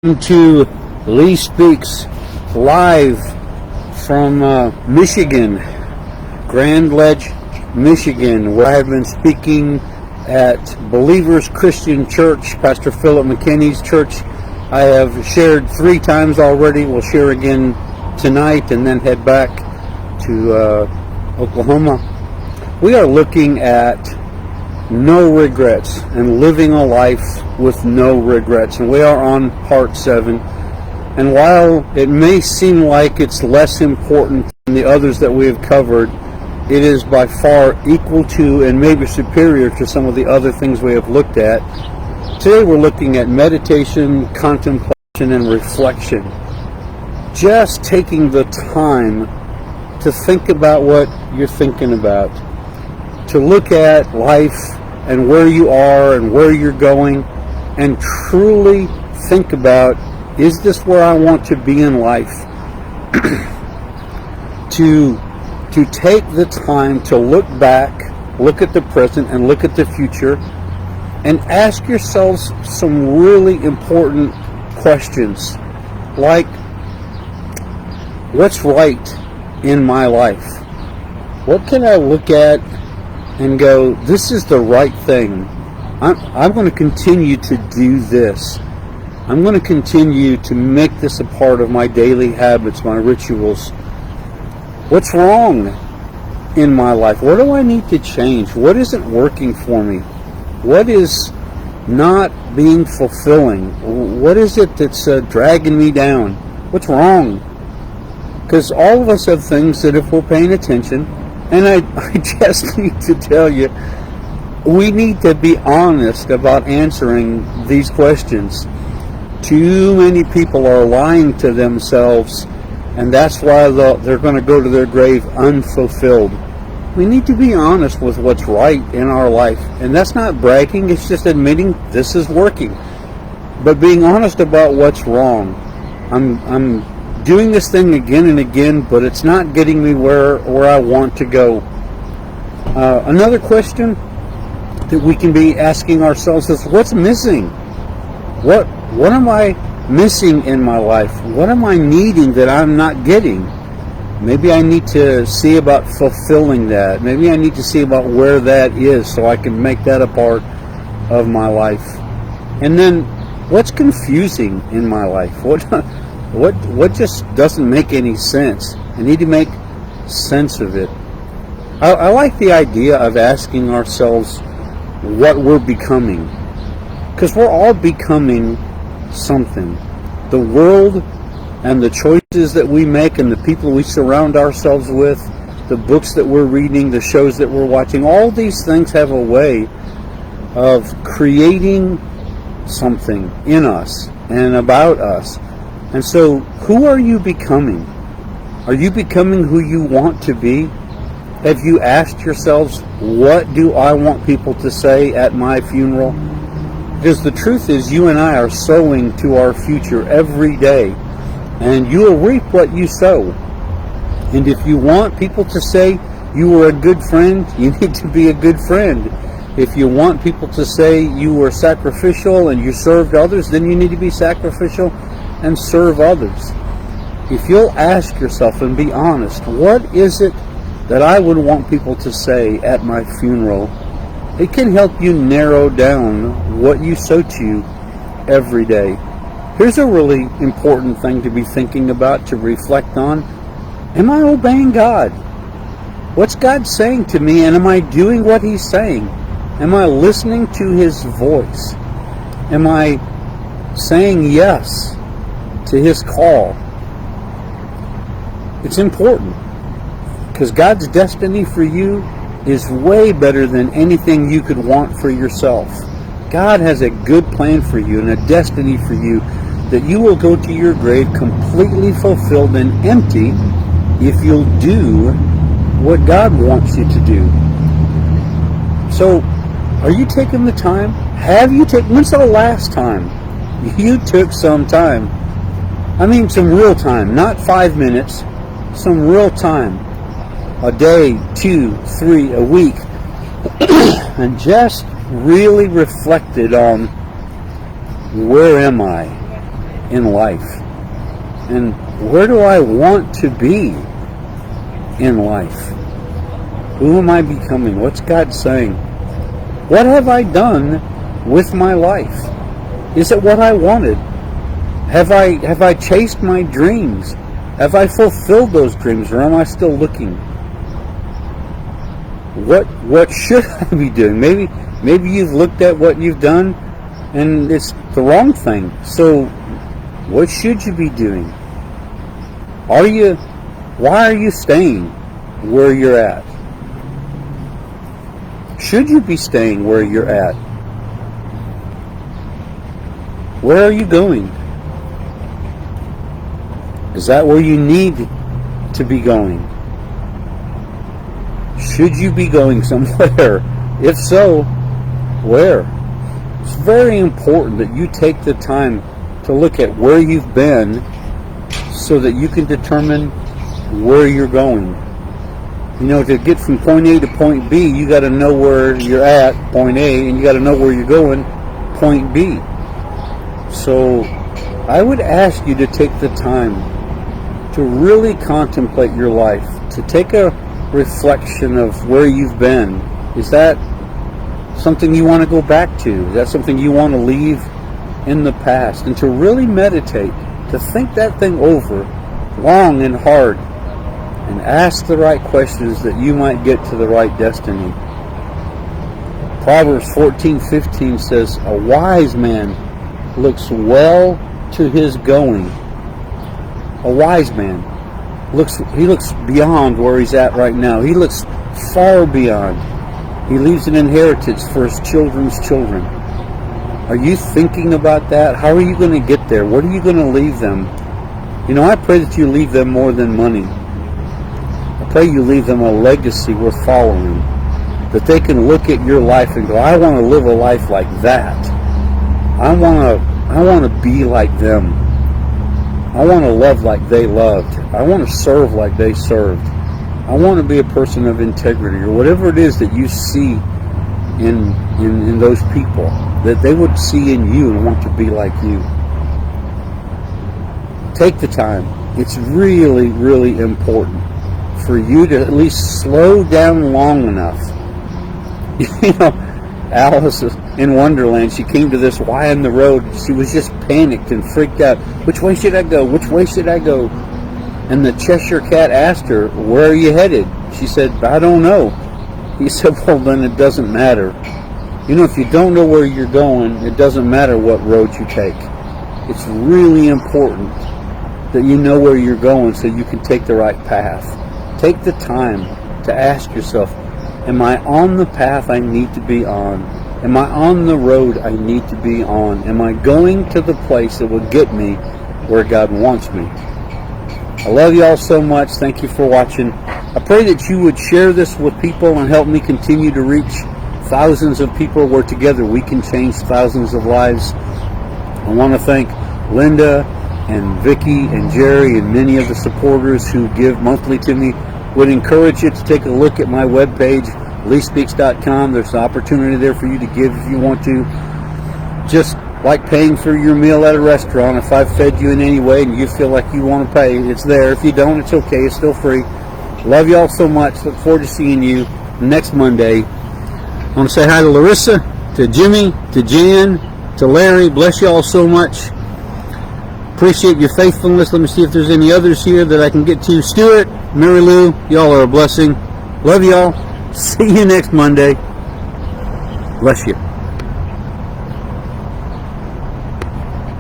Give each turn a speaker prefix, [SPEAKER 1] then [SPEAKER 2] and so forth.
[SPEAKER 1] To Lee Speaks live from Michigan, Grand Ledge, Michigan, where I have been speaking at Believers Christian Church, Pastor Philip McKinney's church. I have shared 3 times already. We'll share again tonight and then head back to Oklahoma. We are looking at no regrets and living a life with no regrets, and we are on part 7. And while it may seem like it's less important than the others that we have covered, it is by far equal to and maybe superior to some of the other things we have looked at. Today we're looking at meditation, contemplation, and reflection. Just taking the time to think about what you're thinking about, to look at life and where you are and where you're going, and truly think about, is this where I want to be in life? to take the time to look back, look at the present, and look at the future, and ask yourselves some really important questions, like, what's right in my life? What can I look at and go, this is the right thing? I'm going to continue to do this. I'm going to continue to make this a part of my daily habits, my rituals. What's wrong in my life? What do I need to change? What isn't working for me? What is not being fulfilling? What is it that's dragging me down? What's wrong? Because all of us have things that, if we're paying attention, and I just need to tell you, we need to be honest about answering these questions. Too many people are lying to themselves, and that's why they're going to go to their grave unfulfilled. We need to be honest with what's right in our life, and that's not bragging, it's just admitting this is working, but being honest about what's wrong. I'm doing this thing again and again, but it's not getting me where I want to go. Another question that we can be asking ourselves is, what's missing? What am I missing in my life? What am I needing that I'm not getting? Maybe I need to see about fulfilling that. Maybe I need to see about where that is so I can make that a part of my life. And then, what's confusing in my life? What just doesn't make any sense? I need to make sense of it. I like the idea of asking ourselves what we're becoming, because we're all becoming something. The world and the choices that we make and the people we surround ourselves with, the books that we're reading, the shows that we're watching, all these things have a way of creating something in us and about us. And so, who are you becoming? Are you becoming who you want to be? Have you asked yourselves, what do I want people to say at my funeral? Because the truth is, you and I are sowing to our future every day, and you will reap what you sow. And if you want people to say you were a good friend, you need to be a good friend. If you want people to say you were sacrificial and you served others, then you need to be sacrificial and serve others. If you'll ask yourself and be honest, what is it that I would want people to say at my funeral? It can help you narrow down what you sow to every day. Here's a really important thing to be thinking about, to reflect on. Am I obeying God? What's God saying to me, and am I doing what He's saying? Am I listening to His voice? Am I saying yes to His call? It's important, because God's destiny for you is way better than anything you could want for yourself. God has a good plan for you and a destiny for you that you will go to your grave completely fulfilled and empty if you'll do what God wants you to do. So, are you taking the time? When's the last time you took some time? I mean some real time, not 5 minutes, some real time. A day, 2, 3, a week, and just really reflected on, where am I? in life? And where do I want to be in life? Who am I becoming? What's God saying? What have I done with my life? Is it what I wanted? Have I chased my dreams? Have I fulfilled those dreams, or am I still looking? What should I be doing? Maybe you've looked at what you've done and it's the wrong thing. So what should you be doing? Why are you staying where you're at? Should you be staying where you're at? Where are you going? Is that where you need to be going? Should you be going somewhere? If so, where? It's very important that you take the time to look at where you've been so that you can determine where you're going. You know, to get from point A to point B, you got to know where you're at, point A, and you got to know where you're going, point B. So I would ask you to take the time to really contemplate your life, to take a reflection of where you've been. Is that something you want to go back to? Is that something you want to leave in the past? And to really meditate, to think that thing over long and hard, and ask the right questions that you might get to the right destiny. Proverbs 14:15 says, a wise man looks well to his going. A wise man looks beyond where he's at right now. He looks far beyond. He leaves an inheritance for his children's children. Are you thinking about that? How are you going to get there? What are you going to leave them? You know, I pray that you leave them more than money. I pray you leave them a legacy worth following, that they can look at your life and go, I want to live a life like that. I want to be like them. I want to love like they loved. I want to serve like they served. I want to be a person of integrity, or whatever it is that you see in those people, that they would see in you and want to be like you. Take the time. It's really, really important for you to at least slow down long enough. You know, Alice in Wonderland, she came to this Y in the road. She was just panicked and freaked out. Which way should I go? Which way should I go? And the Cheshire Cat asked her, where are you headed? She said, I don't know. He said, well, then it doesn't matter. You know, if you don't know where you're going, it doesn't matter what road you take. It's really important that you know where you're going so you can take the right path. Take the time to ask yourself, am I on the path I need to be on? Am I on the road I need to be on? Am I going to the place that will get me where God wants me? I love you all so much. Thank you for watching. I pray that you would share this with people and help me continue to reach thousands of people where together we can change thousands of lives. I want to thank Linda and Vicky and Jerry and many of the supporters who give monthly to me. Would encourage you to take a look at my webpage, leespeaks.com. There's an opportunity there for you to give if you want to. Just like paying for your meal at a restaurant. If I've fed you in any way and you feel like you want to pay, it's there. If you don't, it's okay. It's still free. Love you all so much. Look forward to seeing you next Monday. I want to say hi to Larissa, to Jimmy, to Jan, to Larry. Bless you all so much. Appreciate your faithfulness. Let me see if there's any others here that I can get to. Stuart, Mary Lou, y'all are a blessing. Love y'all. See you next Monday. Bless you.